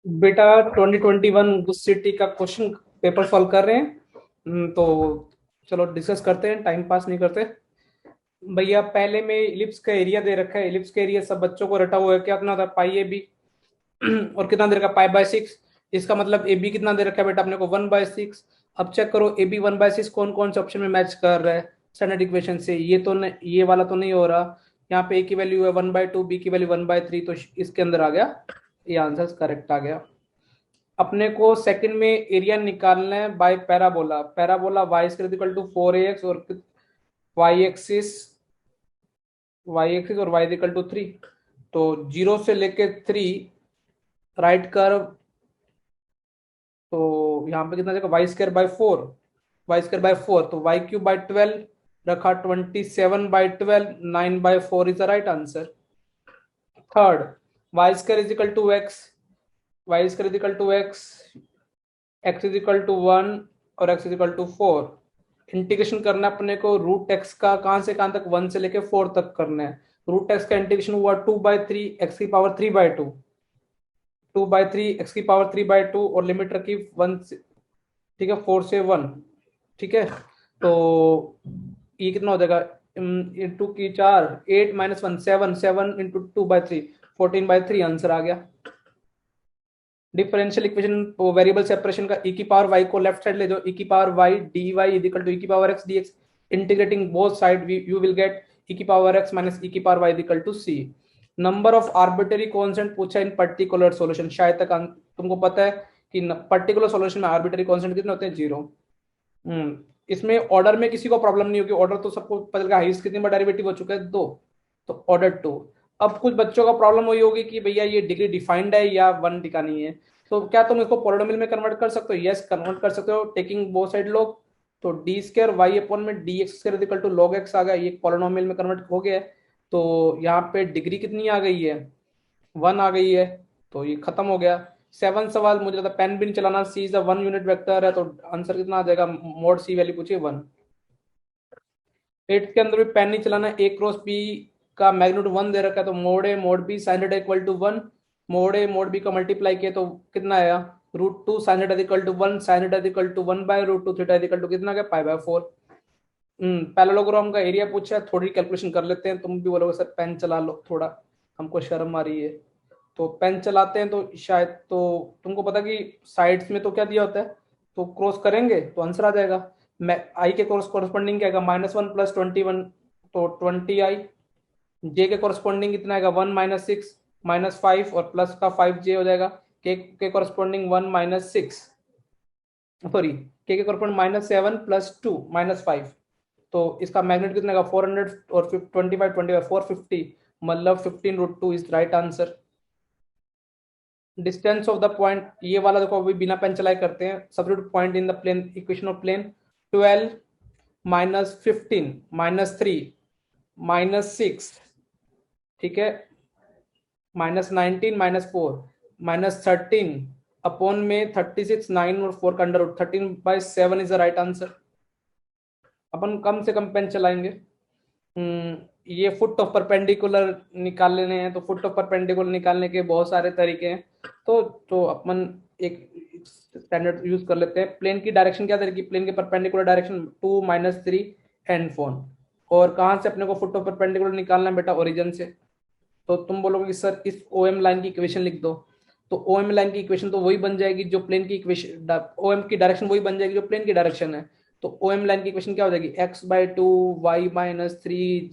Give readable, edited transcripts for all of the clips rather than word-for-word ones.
बेटा 2021 उस सिटी का क्वेश्चन पेपर सॉल्व कर रहे हैं। तो चलो डिस्कस करते हैं, टाइम पास नहीं करते। भैया पहले में इलिप्स का एरिया दे रखा है। इलिप्स का एरिया सब बच्चों को रटा हुआ है, क्या कितना था पाई ए बी और कितना दे रखा है पाई/6। इसका मतलब ए बी कितना दे रखा है बेटा अपने को 1/6। अब चेक करो ए बी 1/6 कौन कौन से ऑप्शन में मैच कर रहा है स्टैंडर्ड इक्वेशन से। ये तो नहीं, ये वाला तो नहीं हो रहा। यहाँ पे ए की वैल्यू है 1/2, बी की वैल्यू 1/3, तो इसके अंदर आ गया, ये आंसर करेक्ट आ गया। अपने को सेकंड में एरिया निकालना है by parabola. Parabola Y equal to 4ax और वाई एक्सिस और वाई इक्वल टू 3। तो 0 से लेके 3 राइट कर्व। तो यहाँ पे कितना देगा y² बाय 4, y²बाय 4, तो y³ बाय 12 रखा, 27/12, 9/4 is the right answer. Third, y² is equal to x, y² is equal to x, x is equal to 1 और x is equal to 4। Integration करना है अपने को रूट एक्स का, कहां से कहां तक, 1 से लेके 4 तक करना है। रूट एक्स का इंटीग्रेशन हुआ 2/3 x⁻³ 2/3 x⁻³ और लिमिट रखी 1 से, ठीक है, 4 से 1। ठीक है, तो ये कितना हो जाएगा, इंटू की 4, 8 - 1 7, 7 इंटू 2/3 14/3 आंसर आ गया। डिफरेंशियल इक्वेशन वेरिएबल सेपरेशन का, e की पावर y को लेफ्ट साइड ले जाओ, e की power y dy is equal to e की power x dx। Integrating both side you will get e की पावर x माइनस e की power y is equal to c। Number of arbitrary constant पूछा in particular solution. शायद तक तुमको पता है कि पर्टिकुलर सॉल्यूशन में आर्बिटरी कांस्टेंट कितने होते हैं, 0। इसमें ऑर्डर में किसी को प्रॉब्लम नहीं होगी, ऑर्डर तो सबको पता चलेगा, हाईएस्ट कितनी बार डेरिवेटिव हो चुका है, 2। तो ऑर्डर 2। अब कुछ बच्चों का प्रॉब्लम हुई होगी कि भैया ये डिग्री डिफाइंड है या वन टिका नहीं है। तो क्या तुम इसको पॉलिनोमियल में कन्वर्ट कर सकते हो? यस, कन्वर्ट कर सकते हो, टेकिंग बोथ साइड लॉग। तो d² y/में dx² log x आ गया, ये पॉलिनोमियल में कन्वर्ट हो गया है। तो यहाँ पे डिग्री कितनी आ गई है, 1 आ गई है। तो ये खत्म हो गया। 7 सवाल, मुझे लगता है पेन भी नहीं चलाना, सी इज अ 1 यूनिट वेक्टर है, तो आंसर कितना आ जाएगा, मोड सी वैल्यू पूछिए 1। 8 के अंदर भी पेन नहीं चलाना, ए क्रॉस बी का मैग्नीट्यूड 1 दे रखा है, तो mod A mod B sine theta equal to 1। Mod A mod B का मल्टीप्लाई किया तो कितना आया, √2 sine theta equal to 1, sine theta equal to 1/√2, theta equal to कितना गया, पाई/4। पैरेललोग्राम का एरिया पूछा है, थोड़ी कैलकुलेशन कर लेते हैं। तुम भी बोलोगे सर पेन चला लो थोड़ा, हमको शर्म आ रही है। तो पेन चलाते हैं तो शायद, तो तुमको पता कि साइड्स में तो क्या दिया होता है, तो क्रॉस करेंगे तो आंसर आ जाएगा। मैं आई के कोरस्पॉन्डिंग क्या आएगा, -1 + 21, तो 20i। जे के कोरस्पॉन्डिंग कितना आएगा, 1 - 6 -5 और प्लस का 5j हो जाएगा। के कोरस्पॉन्डिंग 1 - 6, सॉरी, के कोरस्पॉन्डिंग -7 + 2 -5। तो इसका मैग्नेट कितना का 400 और 25 450, मतलब 15√2 is right answer. Distance of the point, ये वाला देखो अभी बिना पेन चलाए करते हैं। Substitute point in the plane, equation of plane. 12 -15 -3 -6, ठीक है, -19 -4 -13 अपॉन में 36, 9 और 4 का under root, 13/7 is the right answer. अपन कम से कम पेन चलाएंगे। ये फुट ऑफ परपेंडिकुलर निकाल लेने हैं, तो फुट ऑफ परपेंडिकुलर निकालने के बहुत सारे तरीके हैं। तो अपन एक स्टैंडर्ड यूज कर लेते हैं। प्लेन की डायरेक्शन क्या तरीके, प्लेन के परपेंडिकुलर डायरेक्शन 2 -3 एंड फोन। और कहाँ से अपने को फुट ऑफ परपेंडिकुलर निकालना है बेटा, ओरिजिन से। तो तुम बोलोगे कि सर इस ओ एम लाइन की इक्वेशन लिख दो। तो ओ एम लाइन की इक्वेशन तो वही बन जाएगी जो प्लेन की इक्वेशन, ओ एम की डायरेक्शन वही बन जाएगी जो प्लेन की डायरेक्शन है। तो ओ एम लाइन की इक्वेशन क्या हो जाएगी, x/2 y - 3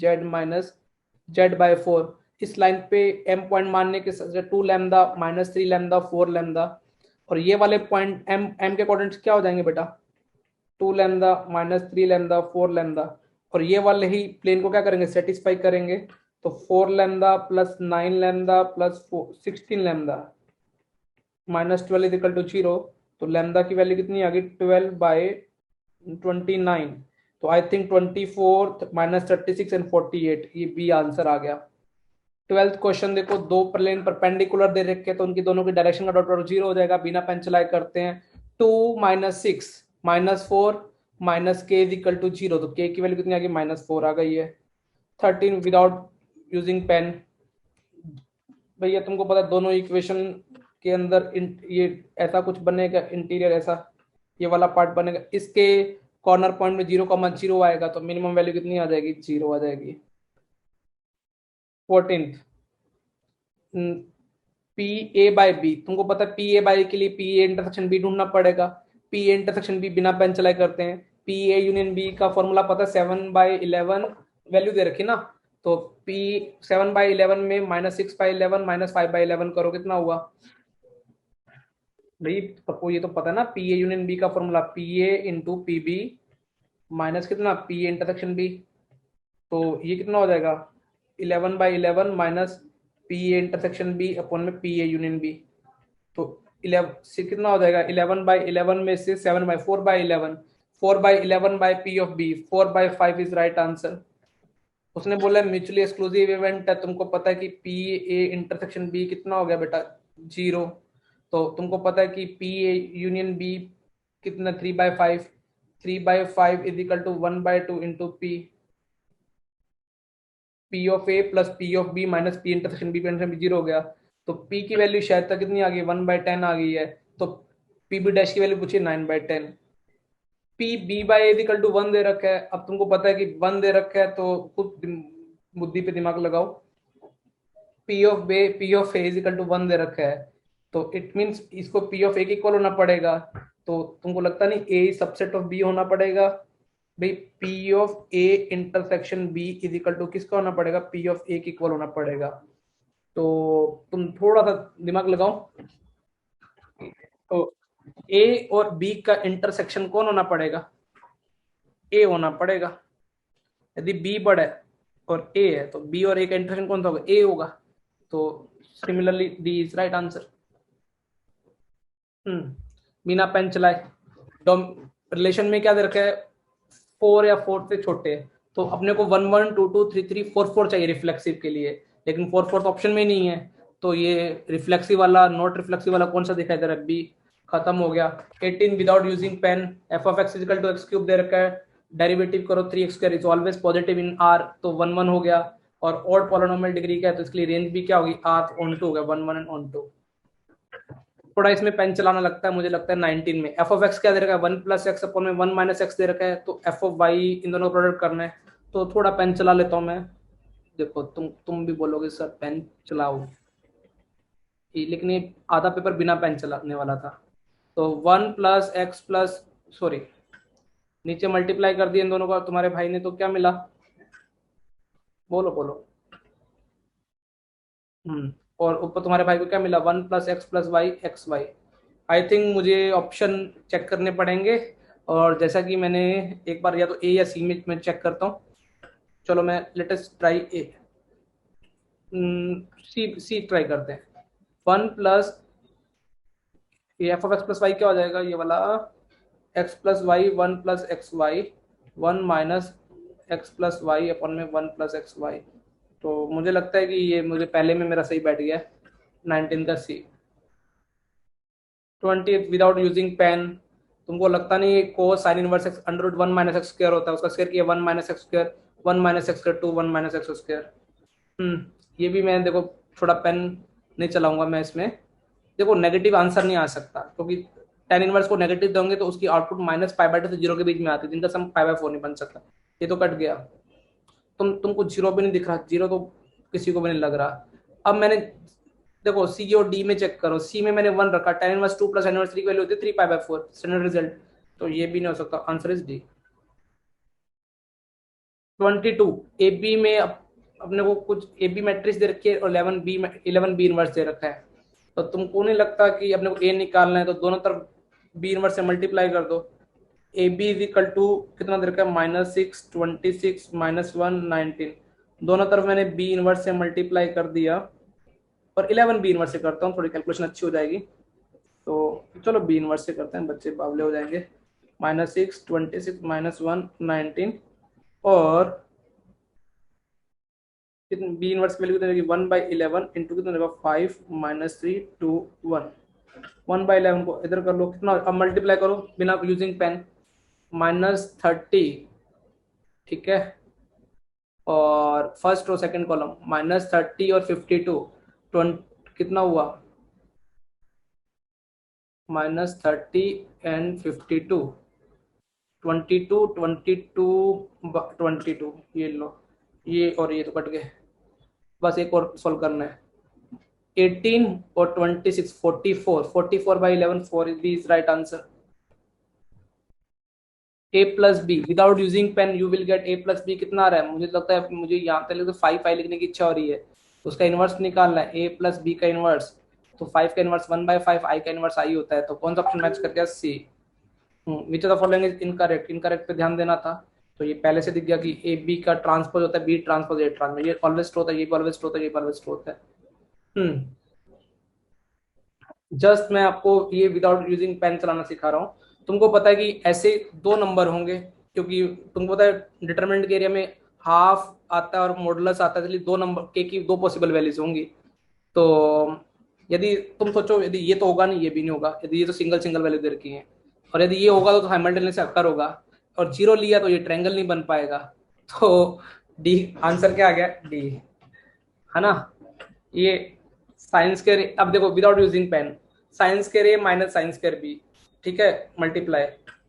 z-4। इस लाइन पे m पॉइंट मानने के 2 लैम्डा -3 लैम्डा 4 लैम्डा। और ये वाले पॉइंट m के कोऑर्डिनेट्स क्या हो जाएंगे बेटा, 2 लैम्डा -3 लैम्डा 4 लैम्डा। और ये वाले ही प्लेन को क्या करेंगे, सेटिस्फाई करेंगे। तो 4 lambda plus 9 lambda plus 16 lambda -12 is equal to 0। तो लैम्डा की वैल्यू कितनी आ गई, 12/29। तो आई थिंक 24 -36 एंड 48, ये बी आंसर आ गया। 12th क्वेश्चन देखो, दो प्लेन परपेंडिकुलर दे रखे, तो उनकी दोनों की डायरेक्शन का डॉट डॉट 0 हो जाएगा। बिना पेन चलाए करते हैं। 2 -6 -4 -k इज इक्वल टू 0, तो k की वैल्यू कितनी आ गई, -4 आ गई है। 13 विदाउट यूजिंग पेन। भैया तुमको पता है दोनों इक्वेशन के अंदर ये ऐसा कुछ बनेगा, इंटीरियर ऐसा ये वाला पार्ट बनेगा, इसके कॉर्नर पॉइंट में 0,0 आएगा, तो मिनिमम वैल्यू कितनी आ जाएगी, 0 आ जाएगी। 14th, P A by B, तुमको पता है पी ए बाई के लिए पी ए इंटरसेक्शन बी ढूंढना पड़ेगा। पी ए इंटरसेक्शन बी बिना पेन चलाए करते हैं। पी ए यूनियन बी का फॉर्मूला पता है 7/11 वैल्यू दे रखी ना, तो पी 7/11 में -6/11 -5/11 करो, कितना हुआ भाई, सबको ये तो पता है ना, पी ए यूनियन बी का formula P A into P B minus कितना पी ए इंटरसेक्शन बी, तो ये कितना हो जाएगा 11/11 minus P A intersection B upon में पी ए यूनियन बी, तो 11 से कितना हो जाएगा 11/11 में से 4/11 4/11 by P of B, 4/5 is right answer. उसने बोला म्यूचुअली एक्सक्लूसिव इवेंट है, तुमको पता है कि पी ए इंटरसेक्शन बी कितना हो गया बेटा 0, तो तुमको पता है कि पी ए यूनियन बी कितना 3/5, 3/5 is equal to 1/2 into P, P of A plus P of B minus P intersection B 0 हो गया, तो पी की वैल्यू शायद तक कितनी आ गई 1/10 आ गई है, तो पी बी डैश की वैल्यू पूछिए 9/10। P B by equal to 1 दे रखा है, अब तुमको पता है कि 1 दे रखा है, तो खुद बुद्धि पे दिमाग लगाओ, P of A is equal to 1 दे रखा है, तो इट मीन्स इसको पी ऑफ ए की इक्वल होना पड़ेगा, तो तुमको लगता नहीं ए सबसेट ऑफ बी होना पड़ेगा भाई, P of A intersection B is equal to किसका होना पड़ेगा, पी ऑफ ए की इक्वल होना पड़ेगा, तो तुम थोड़ा सा दिमाग लगाओ, तो ए और बी का इंटरसेक्शन कौन होना पड़ेगा, ए होना पड़ेगा, यदि बी बड़ा है और ए है तो बी और ए का इंटरसेक्शन कौन सा होगा, ए होगा, तो similarly D is right answer. बिना पेन चलाए रिलेशन में क्या दे रखा है 4 या 4 से छोटे, तो अपने को 1 1 2 2 3 3 4 4 चाहिए रिफ्लेक्सिव के लिए, लेकिन 4 4 तो ऑप्शन में नहीं है, तो ये रिफ्लेक्सिव वाला नॉट रिफ्लेक्सिव वाला कौन सा दिखाई दे रहा है, बी, खत्म हो गया। 18 without using pen, F of X is equal to X cube दे रखा है, डेरिवेटिव करो 3x² is always positive in R, तो 1 1 हो गया, और ऑड पॉलिनोमियल डिग्री का है तो इसके लिए रेंज भी क्या होगी r ऑन 2 हो गया, 1 1 एंड ऑन 2। थोड़ा इसमें पेन चलाना लगता है, मुझे लगता है 19 में एफ ऑफ एक्स क्या दे रखा है 1 प्लस एक्स अपॉन में 1 माइनस एक्स दे रखा है, तो एफ ऑफ वाई इन दोनों प्रोडक्ट करना है, तो थोड़ा पेन चला लेता हूँ मैं, देखो तुम भी बोलोगे सर पेन चलाओ, लेकिन ये आधा पेपर बिना पेन चलाने वाला था, तो 1 प्लस एक्स प्लस सॉरी नीचे मल्टीप्लाई कर दिया इन दोनों का तुम्हारे भाई ने, तो क्या मिला, बोलो बोलो। और ऊपर तुम्हारे भाई को क्या मिला 1 plus X plus Y X Y. I think मुझे ऑप्शन चेक करने पड़ेंगे, और जैसा कि मैंने एक बार या तो ए या सी में मैं चेक करता हूँ, चलो मैं latest try A, C C try करते हैं। 1 plus F of X plus Y क्या हो जाएगा, ये वाला X plus Y 1 plus X Y 1 minus X plus Y upon में 1 प्लस एक्स वाई, तो मुझे लगता है कि ये मुझे पहले में मेरा सही बैठ गया है 19 का सी। 20 विदाउट यूजिंग पेन, तुमको लगता नहीं cos sine inverse X under root 1 minus X square होता है, उसका स्क्वायर किया 1 minus X square 1 minus X square 2 1 minus X square. ये भी मैं देखो थोड़ा पेन नहीं चलाऊंगा मैं इसमें, देखो नेगेटिव आंसर नहीं आ सकता, क्योंकि टेन इनवर्स को नेगेटिव दोगे तो उसकी आउटपुट -π/2 से 0 के बीच में आती है, जिनका सम π/4 नहीं बन सकता, ये तो कट गया। तुमको 0 भी नहीं दिख रहा, 0 तो किसी को भी नहीं लग रहा। अब मैंने देखो सी और डी में चेक करो, सी में मैंने 1 रखा, tan inverse 2 plus tan inverse 3 की वैल्यू होती है 3π/4 स्टैंडर्ड रिजल्ट, तो ये भी नहीं हो सकता, answer is D. 22 A B में अपने को कुछ ए बी मैट्रिक्स दे रखी है और 11 बी इनवर्स दे रखा है, तो तुमको नहीं लगता कि अपने को ए निकालना है, तो दोनों तरफ बी इनवर्स से मल्टीप्लाई कर दो, A B is equal to कितना दे रखा है -6 26 -1 19, दोनों तरफ मैंने बी इनवर्स से मल्टीप्लाई कर दिया, और 11 बी इनवर्स से करता हूँ, थोड़ी कैलकुलेशन अच्छी हो जाएगी, तो चलो बी इनवर्स से करते हैं, बच्चे बावले हो जाएंगे। -6 26 -1 19, और बी इनवर्स की वैल्यू कितनी रहेगी 1/11 इंटू कितना रहेगा 5 -3 2 1, 1/11 को इधर कर लो, कितना अब मल्टीप्लाई करो बिना यूजिंग पेन, -30, ठीक है, और फर्स्ट और सेकंड कॉलम -30 और 52 20 कितना हुआ -30 एंड 52, 22 22 22, ये लो, ये और ये तो कट गए, बस एक और सॉल्व करना है। 18 और 26, 44, 44 by 11, 4 is right answer. a plus b without using pen you will get a plus b कितना आ रहा है, मुझे लगता है, मुझे यहाँ तक तो 5 लिखने की इच्छा हो रही है, उसका इनवर्स निकालना है, a प्लस बी का इनवर्स, तो 5 का इनवर्स 1/5, i का इनवर्स i होता है, तो कौन सा ऑप्शन मैच कर गया, C. Which of the following is incorrect, incorrect पे ध्यान देना था, तो ये पहले से दिख गया कि ए बी का ट्रांसपोज होता है, बी ट्रांसपोज ए ट्रांसपोज, ये ऑलवेज ट्रू होता है, ये ऑलवेज ट्रू होता है, ये ऑलवेज ट्रू होता है। जस्ट मैं आपको ये विदाउट यूजिंग पेन चलाना सिखा रहा हूँ, तुमको पता है कि ऐसे दो नंबर होंगे, क्योंकि तुमको पता है डिटरमिनेंट के एरिया में हाफ आता है और मॉडुलस आता है, इसलिए दो नंबर के की दो पॉसिबल वैल्यूज होंगी। तो यदि तुम सोचो, यदि ये तो होगा नहीं, ये भी नहीं होगा, यदि ये तो सिंगल सिंगल वैल्यू दे रखी है, और यदि ये होगा तो साइमल्टेनियसली अक्कर होगा, और जीरो लिया तो ये ट्रायंगल नहीं बन पाएगा। तो डी आंसर क्या आ गया, डी, है ना। ये साइंस के अब देखो विदाउट यूजिंग पेन, साइंस के रे माइनस साइंस के बी, ठीक है, मल्टीप्लाई,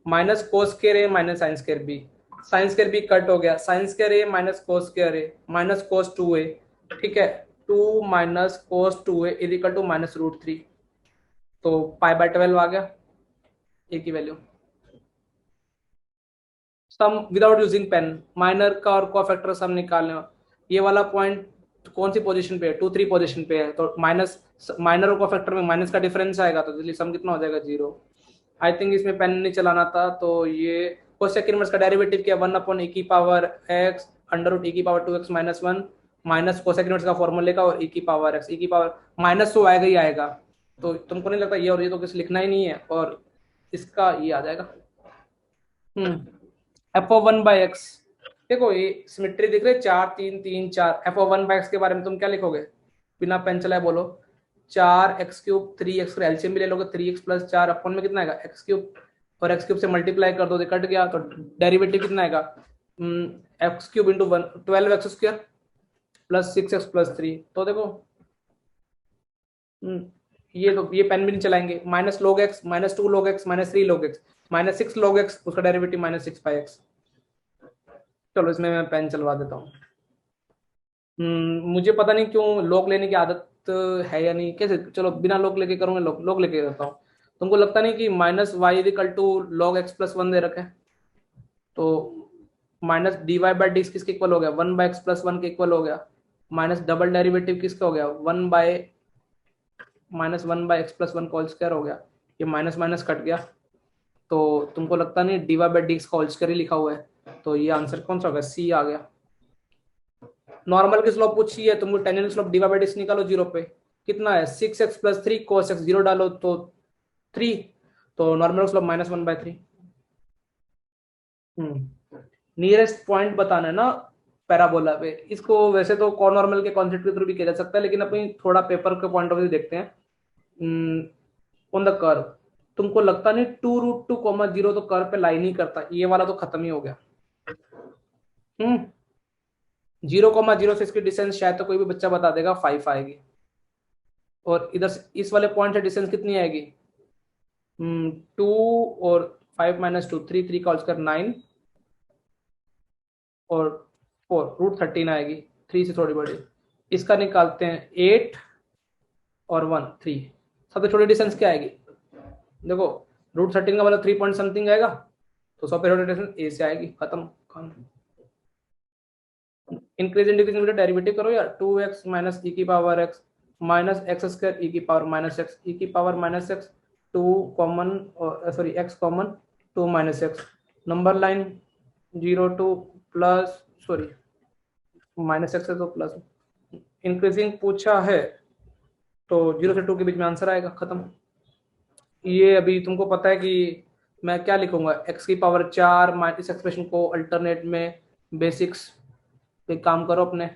माइनस कोस के रे माइनस साइंस के बी, साइंस के बी कट हो गया, साइंस के रे माइनस कोस के रे माइनस कोस 2a, ठीक है, 2 minus cos 2a is equal to -√3, तो π/12 आ गया ए की value. Sum without using pen, minor का और कोफैक्टर सम निकालने, ये वाला पॉइंट कौन सी पोजीशन पे है, 2 3 पोजीशन पे है, तो माइनस, माइनर और कोफैक्टर में माइनस का डिफरेंस आएगा, तो इसलिए सम कितना हो जाएगा, 0। आई थिंक इसमें पेन नहीं चलाना था, तो ये कोसेक इनवर्स का डेरिवेटिव क्या, 1/e की पावर x अंडर e की power 2x minus 1 minus cosec inverse का फॉर्मूले का, और e की पावर x, e की पावर माइनस तो आएगा ही आएगा, तो तुमको नहीं लगता ये और ये तो किसी लिखना ही नहीं है, और इसका ये आ जाएगा। f(1/x), देखो ये सिमेट्री दिख रही है, 4 3 3 4, f(1/x) के बारे में तुम क्या लिखोगे, बिना पेन चलाए बोलो, 4x³ 3x का एलसीएम भी ले लोगे, 3x + 4 अपन में कितना आएगा, x³ और x³ से मल्टीप्लाई कर दो तो कट गया, तो डेरिवेटिव कितना आएगा, x³ × 1 12x² + 6x + 3, तो देखो ये तो ये पेन भी नहीं चलाएंगे, -log(x, -2log(x, -3log(x, -6log(x), उसका डेरिवेटिव -6/x। चलो इसमें मैं पेन चलवा देता हूँ। मुझे पता नहीं क्यों लॉग लेने की आदत है या नहीं, कैसे, चलो बिना लॉग लेके करूँगा, लॉग लेके करता हूँ। तुमको लगता नहीं कि -y = log(x + 1) दे रखा है, तो -dy/dx किसके इक्वल हो गया, 1/x + 1 के इक्वल हो गया, माइनस डबल डेरिवेटिव किसका हो गया, 1/(x + 1) होल स्क्वायर हो गया, ये माइनस माइनस कट गया, तो तुमको लगता नहीं dy/dx का होल स्क्वायर ही लिखा हुआ है, तो ये आंसर कौन सा होगा, सी आ गया। नॉर्मल की स्लोप पूछी है तुमको, टेंजेंट स्लोप dy/dx निकालो 0 पे, कितना है 6x + 3 cos x, 0 डालो तो 3, तो नॉर्मल स्लोप -1/3। नियरेस्ट पॉइंट बताना है ना पैराबोला पे, इसको वैसे तो कॉन नॉर्मल के कॉन्सेप्ट के थ्रू भी किया जा सकता है, लेकिन अपनी थोड़ा पेपर के पॉइंट ऑफ व्यू देखते हैं। ऑन द कर्व, तुमको लगता नहीं 2√2, 0 तो कर्व पे लाइन ही करता, ये वाला तो खत्म ही हो गया। 0,0 से इसकी डिस्टेंस शायद तो कोई भी बच्चा बता देगा 5 आएगी, और इधर इस वाले पॉइंट से डिस्टेंस कितनी आएगी, 2 और 5 - 2 3, 3 का होल स्क्वायर 9 और 4 √13 आएगी, 3 से थोड़ी बड़ी, इसका निकालते हैं 8 और 1 3, सबसे छोटी डिस्टेंस क्या आएगी, देखो √13 का मतलब 3 पॉइंट समथिंग आएगा, तो सबसे छोटी डिस्टेंस ए से आएगी, खत्म। इंक्रीज एंड डिक्रीज में डेरिवेटिव करो यार, 2x - e की पावर x -x² e की पावर -x, e की power -x, 2 common, sorry x common, 2 - x, number line 0 to plus, sorry -x है तो प्लस, इंक्रीजिंग पूछा है तो 0 से 2 के बीच में आंसर आएगा, खत्म। ये अभी तुमको पता है कि मैं क्या लिखूंगा, x की पावर 4, इस एक्सप्रेशन को अल्टरनेट में बेसिक्स पे काम करो अपने,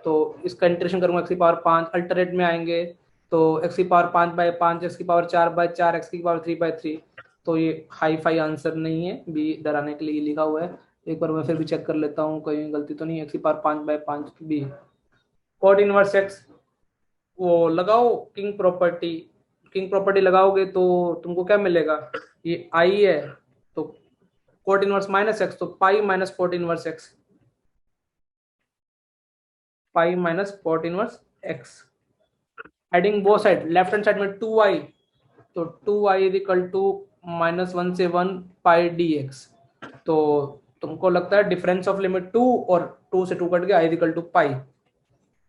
तो इसका इंटीग्रेशन करूंगा, x की पावर 5 अल्टरनेट में आएंगे, तो x की पावर 5/5, x की पावर 4/4, x की पावर 3/3, तो ये हाई फाई आंसर नहीं है, बी डराने के लिए लिखा हुआ है, एक बार मैं फिर भी चेक कर लेता हूँ कहीं गलती तो नहीं, x की पावर 5/5 बी। कॉट इनवर्स x, वो लगाओ किंग प्रॉपर्टी, किंग प्रॉपर्टी लगाओगे तो तुमको क्या मिलेगा, ये आई है तो कोट इनवर्स माइनस एक्स, तो pi minus cot inverse x, pi minus cot inverse x. Adding both side, left hand side में 2i, तो 2i इज इक्वल टू -1 से 1 पाई डी एक्स। तो तुमको लगता है डिफरेंस ऑफ लिमिट 2 और 2 से 2 कट गया, i इज इक्वल टू पाई।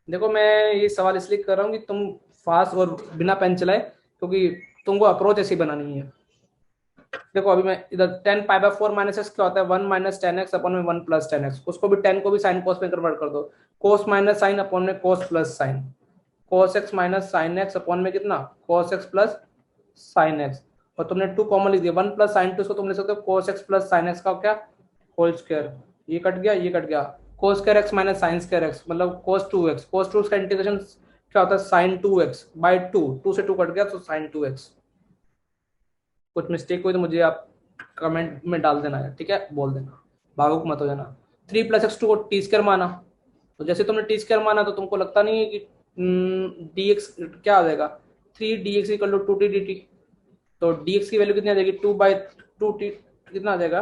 देखो मैं ये सवाल इसलिए कर रहा हूँ कि तुम फास्ट और बिना पेन चलाए, क्योंकि तुमको अप्रोच ऐसी बनानी है। देखो अभी मैं इधर 10 पाई/4 माइनस एक्स क्या होता है, 1 माइनस 10x अपॉन में 1 प्लस 10x, उसको भी 10 को भी साइन कोस में कन्वर्ट कर दो, कोस माइनस साइन अपॉन में cos plus sine, cos X minus sine X upon में कितना, cos X plus sine X. और तुमने 2 कॉमन लिख दिया, 1 प्लस साइन 2, इसको तुम लिख सकते हो कोस एक्स प्लस साइन एक्स का क्या, होल स्क्वायर। ये कट गया, ये कट गया, cos square x minus sine square x मतलब कोस 2x, कोस 2 का इंटीग्रेशन क्या होता है, साइन 2x बाई 2, 2 से 2 कट गया तो साइन 2x। कुछ मिस्टेक हुई तो मुझे आप कमेंट में डाल देना है, ठीक है, बोल देना, भावुक मत हो जाना। 3 + x2 को टी स्क्वायर माना, तो जैसे तुमने टी स्क्वायर माना तो तुमको लगता नहीं है कि dx क्या आ जाएगा, 3 dx equal to 2t dt। तो dx की वैल्यू कितनी आ जाएगी, 2/2t कितना आ जाएगा,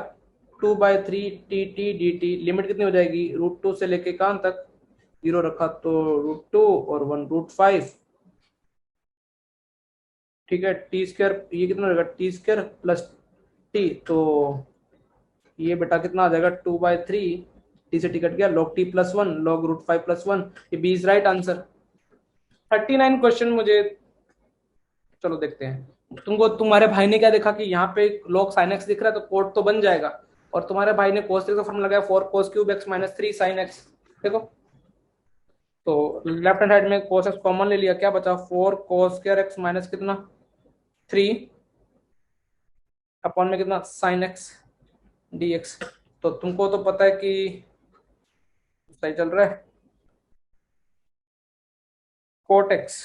2/3 tt dt। लिमिट कितनी हो जाएगी, √2 से लेके कहां तक, 0 रखा तो √2 और 1 √5, ठीक है। टी स्क्वायर ये कितना रहेगा, टी स्क्वायर प्लस टी, तो ये बेटा कितना आ जाएगा, 2/3, टी से टी कट गया, log t प्लस 1 log √5 प्लस 1, ये B is right answer. 39 question मुझे, चलो देखते हैं। तुमको तुम्हारे भाई ने क्या देखा कि यहाँ पे log sin x दिख रहा है तो कोट तो बन जाएगा, और तुम्हारे भाई ने cos का फॉर्मूला लगाया 4 cos cube x minus 3 sin x। देखो तो लेफ्ट हैंड साइड में cos x कॉमन ले लिया, क्या बचा, 4 cos स्क्वायर x माइनस कितना 3 अपॉन में कितना sin x dx। तो तुमको तो पता है कि सही चल रहा है, कोट एक्स,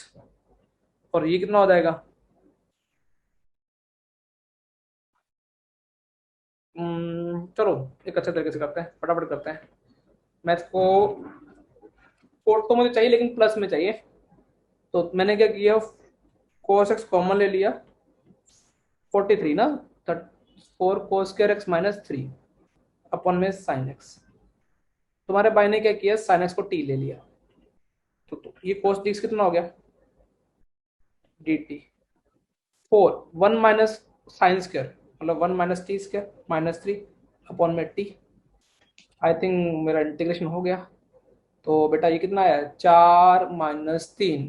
और ये कितना हो जाएगा, चलो एक अच्छे तरीके से करते हैं, फटाफट करते हैं मैथ को। कोट तो मुझे चाहिए लेकिन प्लस में चाहिए, तो मैंने क्या किया, कोस एक्स कॉमन ले लिया, 43 ना, 4 cos square x minus 3 upon में साइन एक्स। तुम्हारे भाई ने क्या किया, साइन एक्स को टी ले लिया, तो ये कोस डी कितना हो गया, D T 4 1 minus sine square मतलब 1 minus T square minus 3 upon में टी। आई थिंक मेरा इंटीग्रेशन हो गया, तो बेटा ये कितना आया, 4 minus 3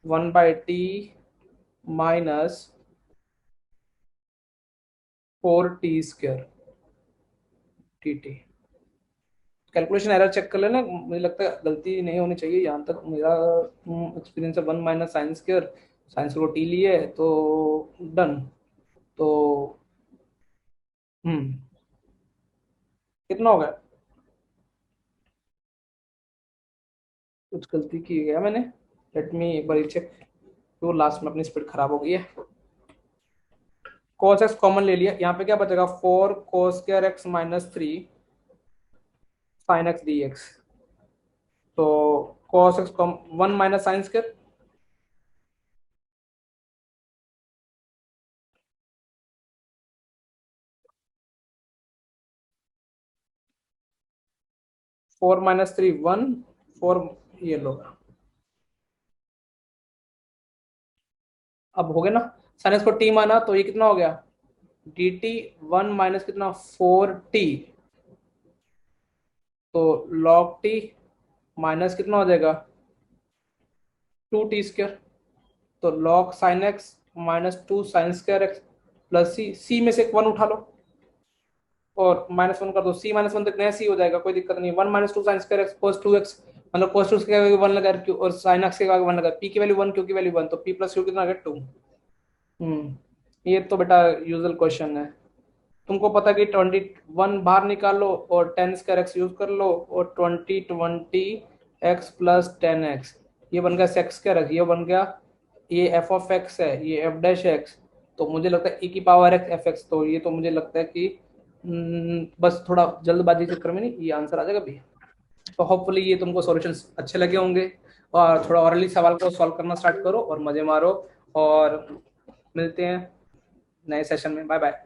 1/t minus 4t² T T. Calculation error check कर लेना, मुझे लगता है गलती नहीं होनी चाहिए, यहाँ तक मेरा एक्सपीरियंस है। 1 माइनस साइंस स्क्वायर, साइंस को टी लिए तो डन। तो कितना हो गया, कुछ गलती की गया मैंने, लेट मी एक बार चेक, तो लास्ट में अपनी स्पीड खराब हो गई है। cos x कॉमन ले लिया, यहाँ पे क्या बचेगा, 4 cos square x minus 3 sin x dx। तो cos x 1 minus sine square, 4 minus 3 1 4, ये लो, अब हो गया ना। साइन एक्स को टी माना तो ये कितना हो गया, डी टी 1 माइनस कितना 4t, तो log t माइनस कितना हो जाएगा 2t², तो log sine X minus 2 sine square X plus C में से 1 उठा लो और -1 कर दो, सी -1 तक नया सी हो जाएगा, कोई दिक्कत नहीं। 1 माइनस 2 साइन स्क्वायर एक्स कोस 2x मतलब कोस 2 के आगे 1 लगा क्यू, और साइन एक्स के आगे 1 लगा, पी की वैल्यू 1 क्यू की वैल्यू 1, तो पी प्लस क्यू कितना आ गया 2। ये तो बेटा यूजुअल क्वेश्चन है, तुमको पता है कि 21 बाहर निकाल लो और 10 स्क्वायर एक्स यूज कर लो, और 20 एक्स प्लस 10x, ये बन गया सेक्स स्क्वायर एक्स, ये बन गया, ये एफ ऑफ एक्स है, ये एफ डैश एक्स, तो मुझे लगता है e की पावर एक्स एफ एक्स, तो ये तो मुझे लगता है कि बस थोड़ा जल्दबाजी के चक्कर में नहीं ये आंसर आ जाएगा भी। तो होपफुली ये तुमको सॉल्यूशंस अच्छे लगे होंगे, और थोड़ा ऑरली सवाल को सॉल्व करना स्टार्ट करो और मजे मारो, और मिलते हैं नए सेशन में। Bye bye.